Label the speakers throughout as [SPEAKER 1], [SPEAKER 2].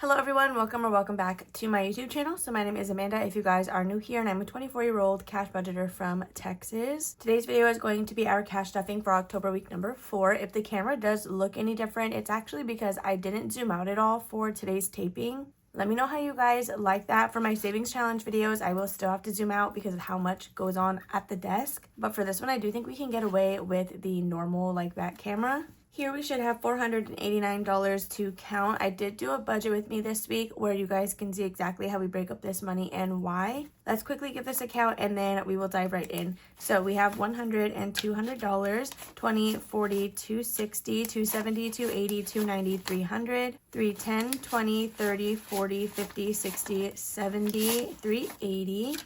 [SPEAKER 1] Hello everyone, welcome back to my YouTube channel. So my name is Amanda if you guys are new here, and I'm a 24-year-old cash budgeter from Texas. Today's video is going to be our cash stuffing for October week number 4. If the camera does look any different, it's actually because I didn't zoom out at all for today's taping. Let me know how you guys like that. For my savings challenge videos, I will still have to zoom out because of how much goes on at the desk. But for this one, I do think we can get away with the normal back camera. Here we should have $489 to count. I did do a budget with me this week where you guys can see exactly how we break up this money and why. Let's quickly give this a count and then we will dive right in. So we have $100 and $200, $20, $40, $260, $270, $280, $290, $300, $310, $20, $30, $40, $50, $60, $70, $380.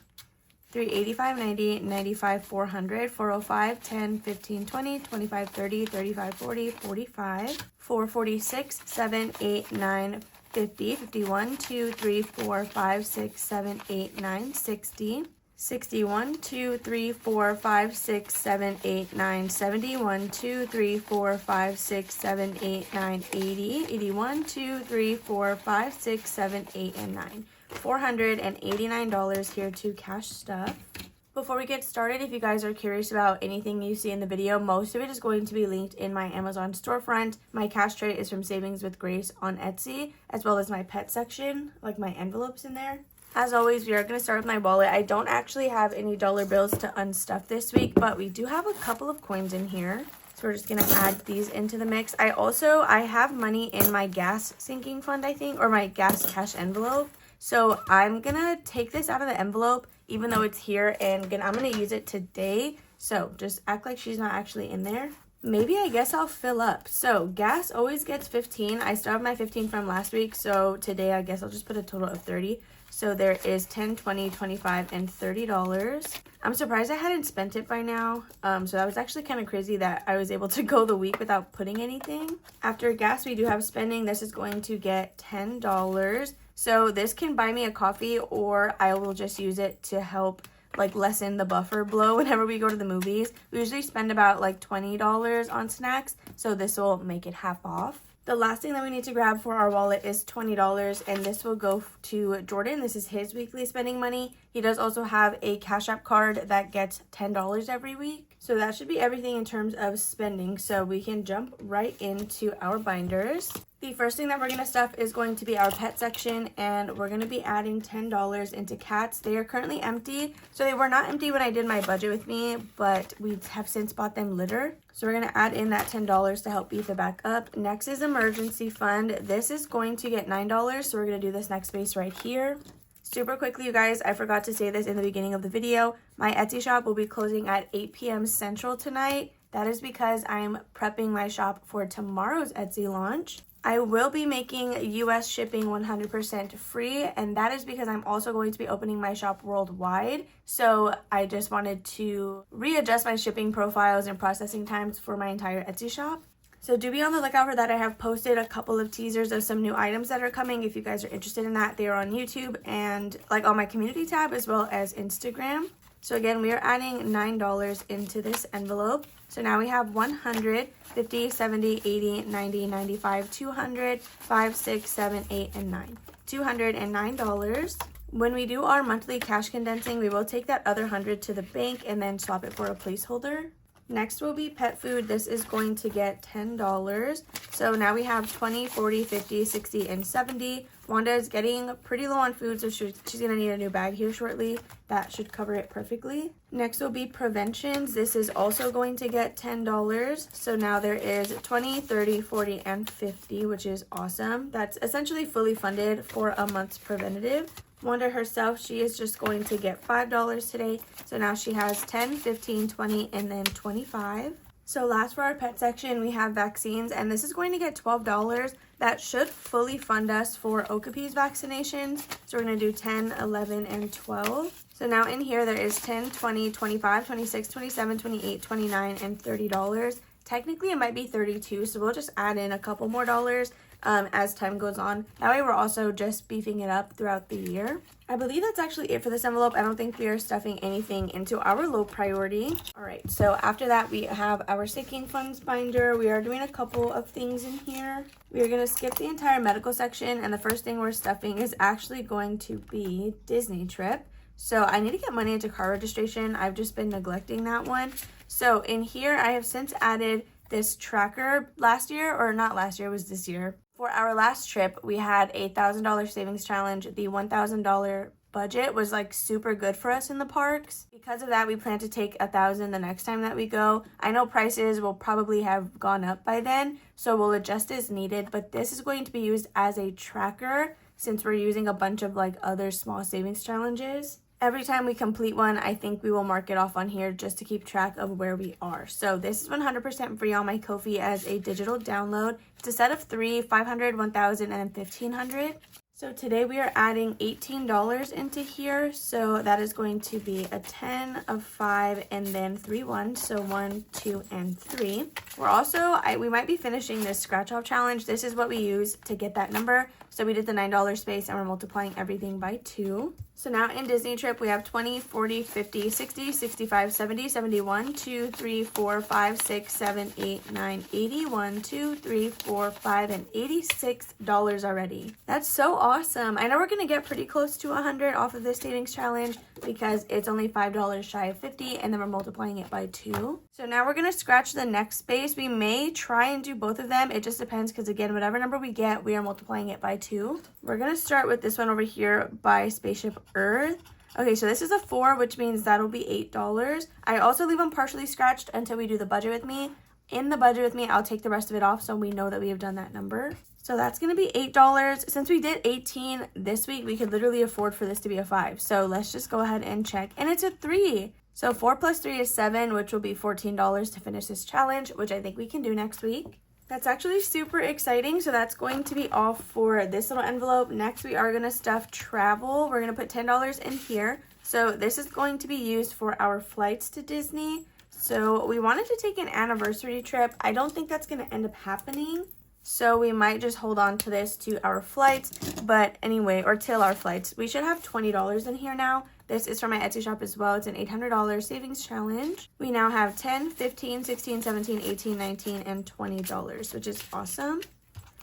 [SPEAKER 1] $385, $90, $95, $400, $405, $10, $15, $20, $25, $30, $35, $40, $45, $446, $7, $8, $9, $50, $51, $2, $3, $4, $5, $6, $7, $8, $9, $60, $61, $2, $3, $4, $5, $6, $7, $8, $9, $71, $2, $3, $4, $5, $6, $7, $8, $9, $80, $81, $2, $3, $4, $5, $6, $7, $8, and $9. $489 here to cash stuff. Before we get started, if you guys are curious about anything you see in the video, most of it is going to be linked in my Amazon storefront. My cash tray is from Savings with Grace on Etsy, as well as my pet section, like my envelopes in there. As always, we are going to start with my wallet. I don't actually have any dollar bills to unstuff this week, but we do have a couple of coins in here. So we're just going to add these into the mix. I have money in my gas sinking fund, I think, or my gas cash envelope. So I'm going to take this out of the envelope, even though it's here, and I'm going to use it today. So just act like she's not actually in there. Maybe I guess I'll fill up. So gas always gets 15. I still have my 15 from last week. So today I guess I'll just put a total of 30. So there is 10, 20, 25, and $30. I'm surprised I hadn't spent it by now. So that was actually kind of crazy that I was able to go the week without putting anything. After gas, we do have spending. This is going to get $10. So this can buy me a coffee, or I will just use it to help lessen the buffer blow whenever we go to the movies. We usually spend about $20 on snacks, so this will make it half off. The last thing that we need to grab for our wallet is $20, and this will go to Jordan. This is his weekly spending money. He does also have a Cash App card that gets $10 every week. So that should be everything in terms of spending. So we can jump right into our binders. The first thing that we're going to stuff is going to be our pet section, and we're going to be adding $10 into cats. They are currently empty. So they were not empty when I did my budget with me, but we have since bought them litter. So we're going to add in that $10 to help beef it back up. Next is emergency fund. This is going to get $9. So we're going to do this next space right here. Super quickly, you guys, I forgot to say this in the beginning of the video. My Etsy shop will be closing at 8 p.m. Central tonight. That is because I'm prepping my shop for tomorrow's Etsy launch. I will be making US shipping 100% free, and that is because I'm also going to be opening my shop worldwide. So I just wanted to readjust my shipping profiles and processing times for my entire Etsy shop. So do be on the lookout for that. I have posted a couple of teasers of some new items that are coming. If you guys are interested in that, they are on YouTube and on my community tab as well as Instagram. So again, we are adding $9 into this envelope. So now we have 100, 50, 70, 80, 90, 95, 200, 5, 6, 7, 8, and 9. $209. When we do our monthly cash condensing, we will take that other 100 to the bank and then swap it for a placeholder. Next will be pet food. This is going to get $10. So now we have 20, 40, 50, 60, and 70. Wanda is getting pretty low on food, so she's going to need a new bag here shortly. That should cover it perfectly. Next will be preventions. This is also going to get $10. So now there is 20, 30, 40, and 50, which is awesome. That's essentially fully funded for a month's preventative. Wanda herself, she is just going to get $5 today. So now she has 10, 15, 20, and then 25. So last for our pet section, we have vaccines, and this is going to get $12. That should fully fund us for Okapi's vaccinations. So we're going to do 10, 11, and 12. So now in here, there is 10, 20, 25, 26, 27, 28, 29, and $30. Technically, it might be 32, so we'll just add in a couple more dollars as time goes on. That way we're also just beefing it up throughout the year. I believe that's actually it for this envelope. I don't think we are stuffing anything into our low priority. All right, so after that, we have our sinking funds binder. We are doing a couple of things in here. We are going to skip the entire medical section, and the first thing we're stuffing is actually going to be Disney trip. So I need to get money into car registration. I've just been neglecting that one. So in here, I have since added this tracker last year, or not last year, it was this year. For our last trip, we had a $1,000 savings challenge. The $1,000 budget was like super good for us in the parks. Because of that, we plan to take $1,000 the next time that we go. I know prices will probably have gone up by then, so we'll adjust as needed, but this is going to be used as a tracker since we're using a bunch of like other small savings challenges. Every time we complete one, I think we will mark it off on here just to keep track of where we are. So this is 100% free on my Ko-fi as a digital download. It's a set of 3, 500, 1,000, and 1,500. So today we are adding $18 into here. So that is going to be a 10, a 5, and then 3 ones. So 1, 2, and 3. We're also, we might be finishing this scratch off challenge. This is what we use to get that number. So we did the $9 space and we're multiplying everything by 2. So now in Disney trip, we have 20, 40, 50, 60, 65, 70, 71, 2, 3, 4, 5, 6, 7, 8, 9, 80, 1, 2, 3, 4, 5, and $86 already. That's so awesome. I know we're going to get pretty close to 100 off of this savings challenge because it's only $5 shy of 50 and then we're multiplying it by 2. So now we're going to scratch the next space. We may try and do both of them. It just depends because again, whatever number we get, we are multiplying it by 2. We're going to start with this one over here by Spaceship Earth. Okay, so this is a 4, which means that'll be $8. I also leave them partially scratched until we do the budget with me. In the budget with me, I'll take the rest of it off so we know that we have done that number. So that's going to be $8. Since we did 18 this week, we could literally afford for this to be a 5. So let's just go ahead and check. And it's a 3. So 4 plus 3 is 7, which will be $14 to finish this challenge, which I think we can do next week. That's actually super exciting. So that's going to be all for this little envelope. Next, we are going to stuff travel. We're going to put $10 in here. So this is going to be used for our flights to Disney. So we wanted to take an anniversary trip. I don't think that's going to end up happening. So we might just hold on to this to our flights. But anyway, or till our flights. We should have $20 in here now. This is from my Etsy shop as well. It's an $800 savings challenge. We now have 10, 15, 16, 17, 18, 19, and $20, which is awesome.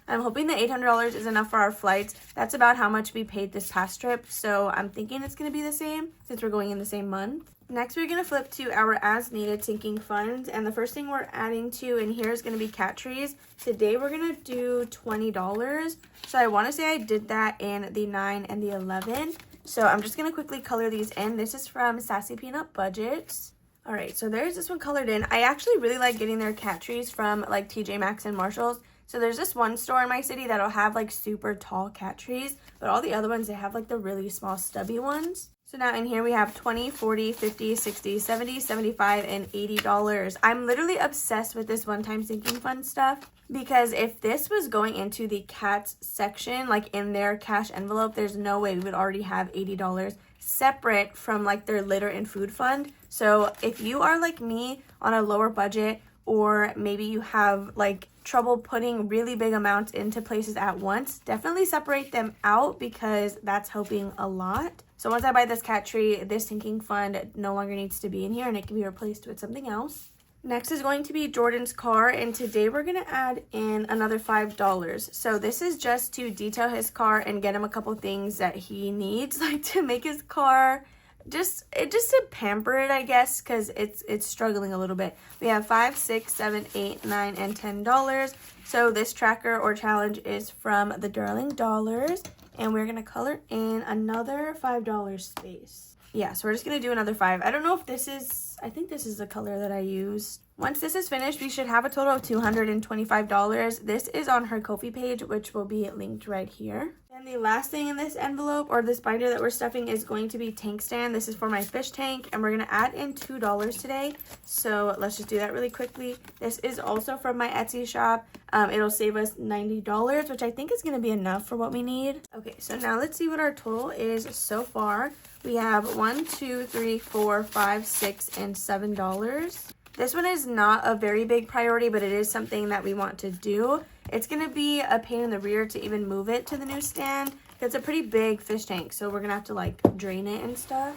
[SPEAKER 1] I'm hoping the $800 is enough for our flights. That's about how much we paid this past trip. So I'm thinking it's going to be the same since we're going in the same month. Next, we're going to flip to our as needed sinking funds. And the first thing we're adding to in here is going to be cat trees. Today, we're going to do $20. So I want to say I did that in the 9 and the 11. So I'm just going to quickly color these in. This is from Sassy Peanut Budgets. All right, so there's this one colored in. I actually really like getting their cat trees from like TJ Maxx and Marshalls. So there's this one store in my city that'll have like super tall cat trees, but all the other ones, they have like the really small stubby ones. So now in here we have 20, 40, 50, 60, 70, 75, and $80. I'm literally obsessed with this one-time sinking fund stuff because if this was going into the cats section, like in their cash envelope, there's no way we would already have $80 separate from like their litter and food fund. So if you are like me on a lower budget, or maybe you have like trouble putting really big amounts into places at once, definitely separate them out because that's helping a lot. So once I buy this cat tree, this sinking fund no longer needs to be in here and it can be replaced with something else. Next is going to be Jordan's car, and today we're going to add in another $5. So this is just to detail his car and get him a couple things that he needs, like to make his car just to pamper it, I guess, because it's struggling a little bit. We have $5, $6, $7, $8, $9, and $10. So this tracker or challenge is from the Darling Dollars, and we're gonna color in another $5 space. Yeah, so we're just gonna do another 5. I don't know if this is, I think this is the color that I used. Once this is finished, we should have a total of $225. This is on her Ko-fi page, which will be linked right here. And the last thing in this envelope or this binder that we're stuffing is going to be tank stand. This is for my fish tank, and we're going to add in $2 today. So let's just do that really quickly. This is also from my Etsy shop. It'll save us $90, which I think is going to be enough for what we need. Okay, so now let's see what our total is so far. We have $1, $2, $3, $4, $5, $6, and $7. This one is not a very big priority, but it is something that we want to do. It's going to be a pain in the rear to even move it to the new stand. It's a pretty big fish tank, so we're going to have to like drain it and stuff.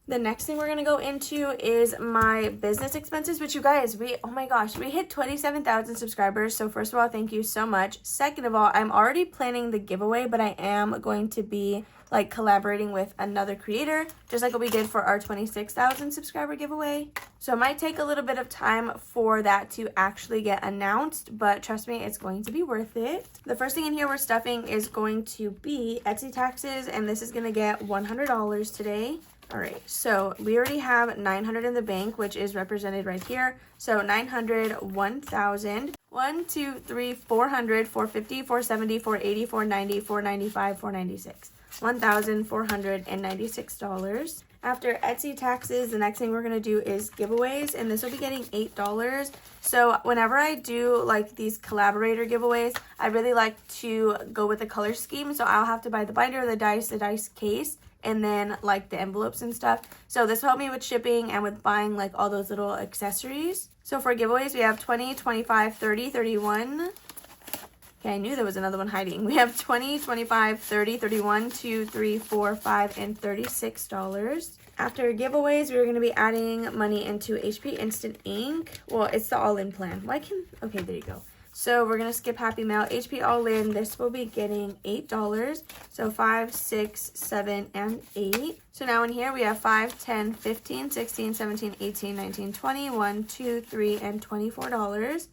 [SPEAKER 1] The next thing we're going to go into is my business expenses, which you guys, oh my gosh, we hit 27,000 subscribers. So first of all, thank you so much. Second of all, I'm already planning the giveaway, but I am going to be like collaborating with another creator, just like what we did for our 26,000 subscriber giveaway. So it might take a little bit of time for that to actually get announced, but trust me, it's going to be worth it. The first thing in here we're stuffing is going to be Etsy taxes, and this is going to get $100 today. All right, so we already have 900 in the bank, which is represented right here. So 900, 1,000, 1, 2, 3, 400, 450, 470, 480, 490, 495, 496. $1,496. After Etsy taxes, the next thing we're going to do is giveaways, and this will be getting $8. So whenever I do like these collaborator giveaways, I really like to go with the color scheme. So I'll have to buy the binder, the dice case, and then like the envelopes and stuff. So this will help me with shipping and with buying like all those little accessories. So for giveaways, we have 20, 25, 30, 31. Okay, I knew there was another one hiding. We have 20, 25, 30, 31, 2, 3, 4, 5, and $36. After giveaways, we're going to be adding money into HP Instant Ink. Well, it's the all-in plan. Okay, there you go. So we're going to skip Happy Mail. HP All-In, this will be getting $8. So 5, 6, 7, and 8. So now in here we have 5, 10, 15, 16, 17, 18, 19, 20, 1, 2, 3, and $24.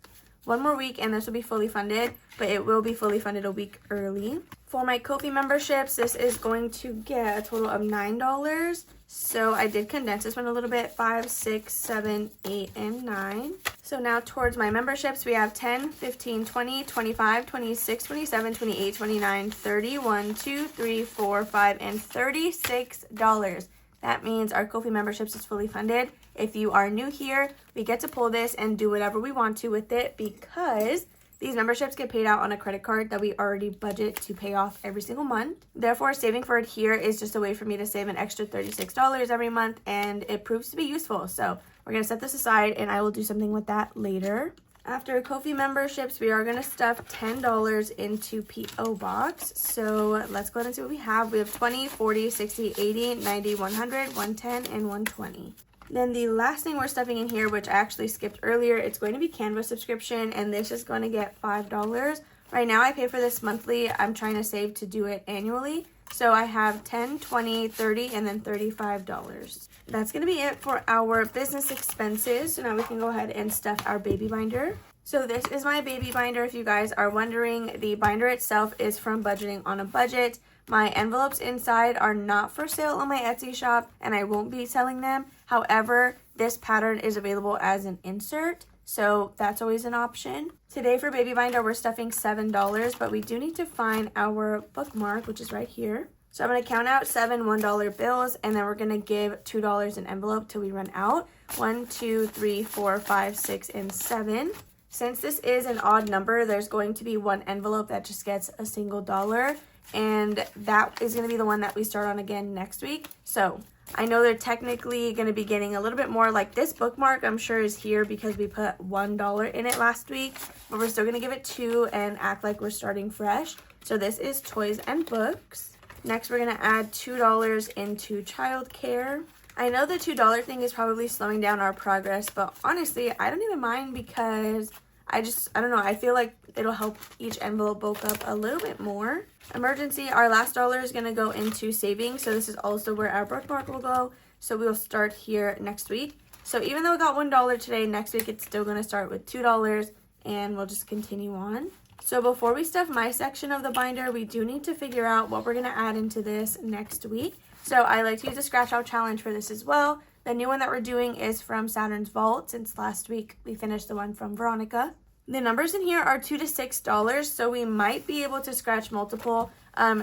[SPEAKER 1] One more week and this will be fully funded, but it will be fully funded a week early. For my Ko-fi memberships, this is going to get a total of $9. So I did condense this one a little bit, 5, 6, 7, 8, and 9. So now towards my memberships, we have 10, 15, 20, 25, 26, 27, 28, 29, 30, 1, 2, 3, 4, 5, and $36. That means our Ko-fi memberships is fully funded. If you are new here, we get to pull this and do whatever we want to with it because these memberships get paid out on a credit card that we already budget to pay off every single month. Therefore, saving for it here is just a way for me to save an extra $36 every month, and it proves to be useful. So we're going to set this aside and I will do something with that later. After Ko-fi memberships, we are going to stuff $10 into P.O. Box. So let's go ahead and see what we have. We have 20, 40, 60, 80, 90, 100, 110, and 120. Then the last thing we're stuffing in here, which I actually skipped earlier, it's going to be Canva subscription, and this is going to get $5. Right now I pay for this monthly. I'm trying to save to do it annually. So I have 10, 20, 30, and then $35. That's going to be it for our business expenses. So now we can go ahead and stuff our baby binder. So this is my baby binder. If you guys are wondering, the binder itself is from Budgeting on a Budget. My envelopes inside are not for sale on my Etsy shop, and I won't be selling them. However, this pattern is available as an insert, so that's always an option. Today for baby binder, we're stuffing $7, but we do need to find our bookmark, which is right here. So I'm going to count out 7 $1 bills, and then we're going to give $2 an envelope till we run out. 1, 2, 3, 4, 5, 6, and 7. Since this is an odd number, there's going to be one envelope that just gets a single dollar, and that is going to be the one that we start on again next week. So I know they're technically going to be getting a little bit more. Like this bookmark, I'm sure is here because we put $1 in it last week, but we're still going to give it 2 and act like we're starting fresh. So this is toys and books. Next, we're going to add $2 into childcare. I know the $2 thing is probably slowing down our progress, but honestly, I don't even mind because I don't know, I feel like it'll help each envelope bulk up a little bit more. Emergency, our last dollar is going to go into savings, so this is also where our bookmark will go. So we'll start here next week. So even though we got $1 today, next week it's still going to start with $2, and we'll just continue on. So before we stuff my section of the binder, we do need to figure out what we're going to add into this next week. So I like to use a scratch out challenge for this as well. The new one that we're doing is from Saturn's Vault, since last week we finished the one from Veronica. The numbers in here are $2 to $6, so we might be able to scratch multiple.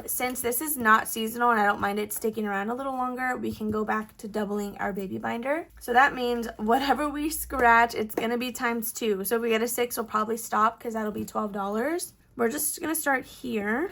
[SPEAKER 1] Since this is not seasonal and I don't mind it sticking around a little longer, we can go back to doubling our baby binder. So that means whatever we scratch, it's going to be times 2. So if we get a 6, we'll probably stop because that'll be $12. We're just going to start here.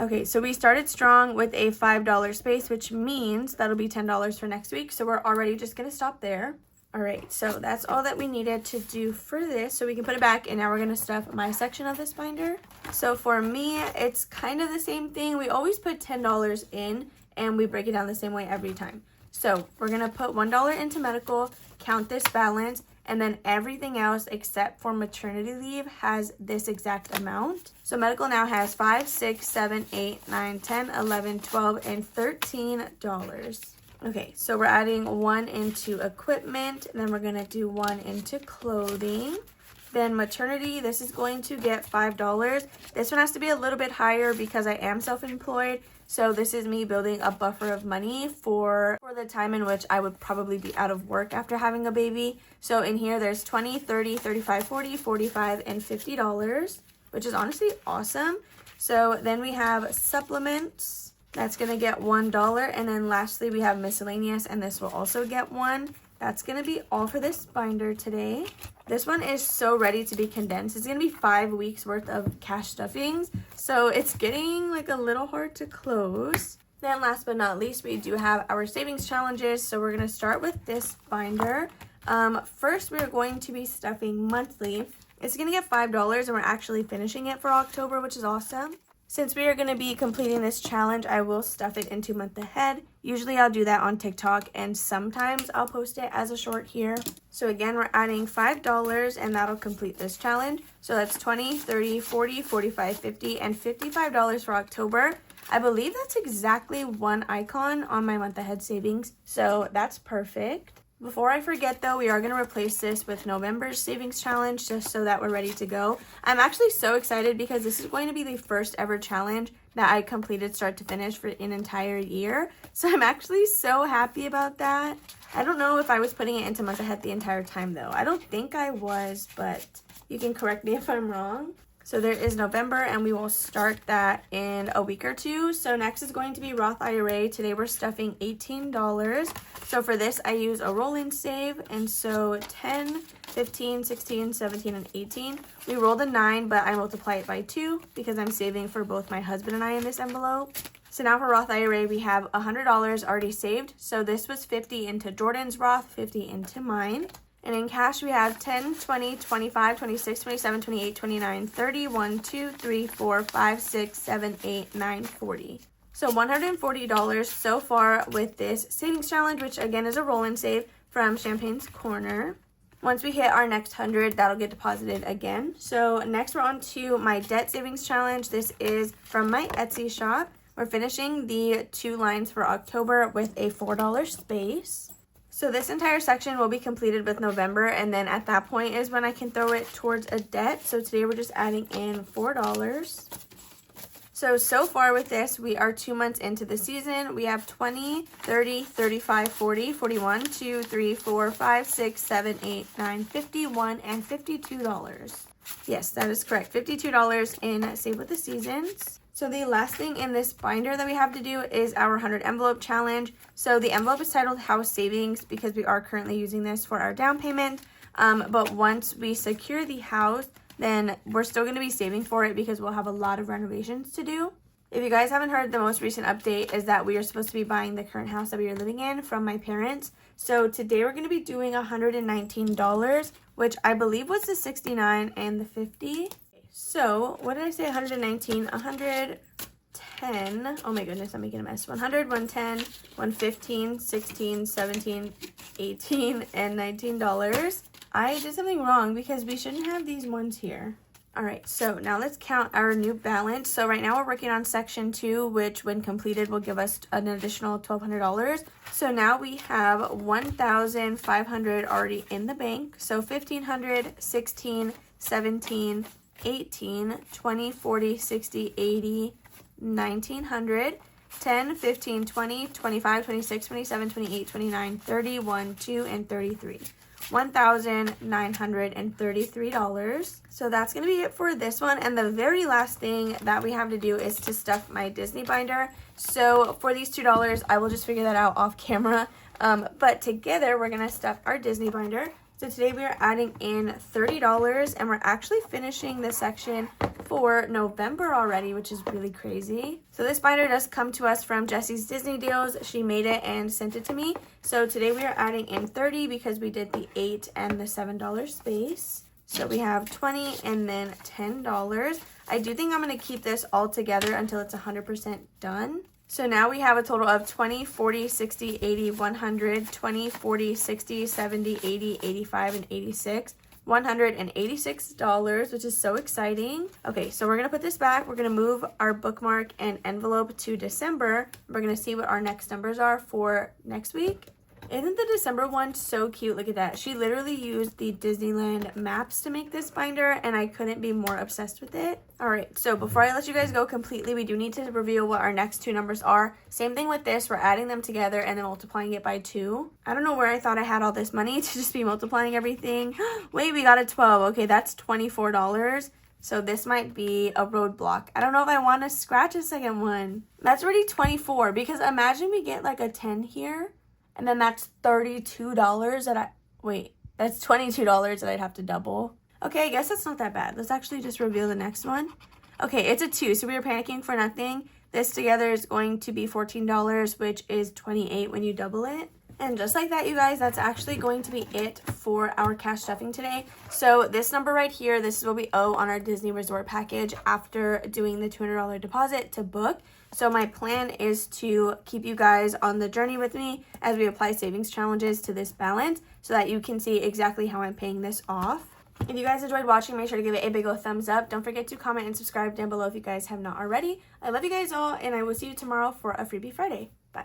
[SPEAKER 1] Okay, so we started strong with a $5 space, which means that'll be $10 for next week. So we're already just going to stop there. All right, so that's all that we needed to do for this. So we can put it back, and now we're gonna stuff my section of this binder. So for me, it's kind of the same thing. We always put $10 in, and we break it down the same way every time. So we're gonna put $1 into medical, count this balance, and then everything else except for maternity leave has this exact amount. So medical now has $5, $6, $7, $8, $9, $10, $11, $12, and $13. Okay, so we're adding 1 into equipment, and then we're gonna do 1 into clothing. Then maternity, this is going to get $5. This one has to be a little bit higher because I am self-employed. So this is me building a buffer of money for the time in which I would probably be out of work after having a baby. So in here, there's 20, 30, 35, 40, 45, and $50, which is honestly awesome. So then we have supplements. That's going to get $1. And then lastly, we have miscellaneous, and this will also get 1. That's going to be all for this binder today. This one is so ready to be condensed. It's going to be 5 weeks worth of cash stuffings. So it's getting like a little hard to close. Then last but not least, we do have our savings challenges. So we're going to start with this binder. First, we're going to be stuffing monthly. It's going to get $5, and we're actually finishing it for October, which is awesome. Since we are going to be completing this challenge, I will stuff it into month ahead. Usually I'll do that on TikTok, and sometimes I'll post it as a short here. So again, we're adding $5, and that'll complete this challenge. So that's 20, 30, 40, 45, 50, and $55 for October. I believe that's exactly 1 icon on my month ahead savings. So that's perfect. Before I forget though, we are going to replace this with November's savings challenge just so that we're ready to go. I'm actually so excited because this is going to be the first ever challenge that I completed start to finish for an entire year. So I'm actually so happy about that. I don't know if I was putting it into month ahead the entire time though. I don't think I was, but you can correct me if I'm wrong. So there is November, and we will start that in a week or two. So next is going to be Roth IRA. Today we're stuffing $18. So for this, I use a roll-in save. And so 10, 15, 16, 17, and 18. We rolled a 9, but I multiply it by 2 because I'm saving for both my husband and I in this envelope. So now for Roth IRA, we have $100 already saved. So this was 50 into Jordan's Roth, 50 into mine. And in cash, we have 10, 20, 25, 26, 27, 28, 29, 30, 1, 2, 3, 4, 5, 6, 7, 8, 9, 40. So $140 so far with this savings challenge, which again is a roll-in save from Champagne's Corner. Once we hit our next 100, that'll get deposited again. So next we're on to my debt savings challenge. This is from my Etsy shop. We're finishing the 2 lines for October with a $4 space. So this entire section will be completed with November, and then at that point is when I can throw it towards a debt. So today we're just adding in $4. So far with this, we are 2 months into the season. We have 20, 30, 35, 40, 41, 2, 3, 4, 5, 6, 7, 8, 9, 51, and $52. Yes, that is correct. $52 in Save with the Seasons. So the last thing in this binder that we have to do is our 100 envelope challenge. So the envelope is titled House Savings because we are currently using this for our down payment. But once we secure the house, then we're still going to be saving for it because we'll have a lot of renovations to do. If you guys haven't heard, the most recent update is that we are supposed to be buying the current house that we are living in from my parents. So today we're going to be doing $119, which I believe was the 69 and the 50. So what did I say? 119, 110. Oh my goodness, I'm making a mess. 100, 110, 115, 16, 17, 18, and $19. I did something wrong because we shouldn't have these ones here. All right, so now let's count our new balance. So right now we're working on section 2, which when completed will give us an additional $1,200. So now we have $1,500 already in the bank. So $1,500, 16, 17, 18, 20, 40, 60, 80, 1900, 10, 15, 20, 25, 26, 27, 28, 29, 30, 1, 2, and 33. $1,933. So that's going to be it for this one. And the very last thing that we have to do is to stuff my Disney binder. So for these $2, I will just figure that out off camera. But together, we're going to stuff our Disney binder. So today we are adding in $30 and we're actually finishing this section for November already, which is really crazy. So this binder does come to us from Jessie's Disney Deals. She made it and sent it to me. So today we are adding in 30 because we did the $8 and the $7 space. So we have 20 and then $10. I do think I'm going to keep this all together until it's 100% done. So now we have a total of 20, 40, 60, 80, 100, 20, 40, 60, 70, 80, 85, and 86. $186, which is so exciting. Okay, so we're going to put this back. We're going to move our bookmark and envelope to December. We're going to see what our next numbers are for next week. Isn't the December one so cute? Look at that. She literally used the Disneyland maps to make this binder, and I couldn't be more obsessed with it. All right, so before I let you guys go completely, we do need to reveal what our next two numbers are. Same thing with this. We're adding them together and then multiplying it by 2. I don't know where I thought I had all this money to just be multiplying everything. Wait, we got a 12. Okay, that's $24. So this might be a roadblock. I don't know if I want to scratch a second one. That's already 24 because imagine we get like a 10 here. And then that's $32 that's $22 that I'd have to double. Okay, I guess that's not that bad. Let's actually just reveal the next one. Okay, it's a 2, so we were panicking for nothing. This together is going to be $14, which is $28 when you double it. And just like that, you guys, that's actually going to be it for our cash stuffing today. So this number right here, this is what we owe on our Disney Resort package after doing the $200 deposit to book. So my plan is to keep you guys on the journey with me as we apply savings challenges to this balance so that you can see exactly how I'm paying this off. If you guys enjoyed watching, make sure to give it a big old thumbs up. Don't forget to comment and subscribe down below if you guys have not already. I love you guys all, and I will see you tomorrow for a Freebie Friday. Bye.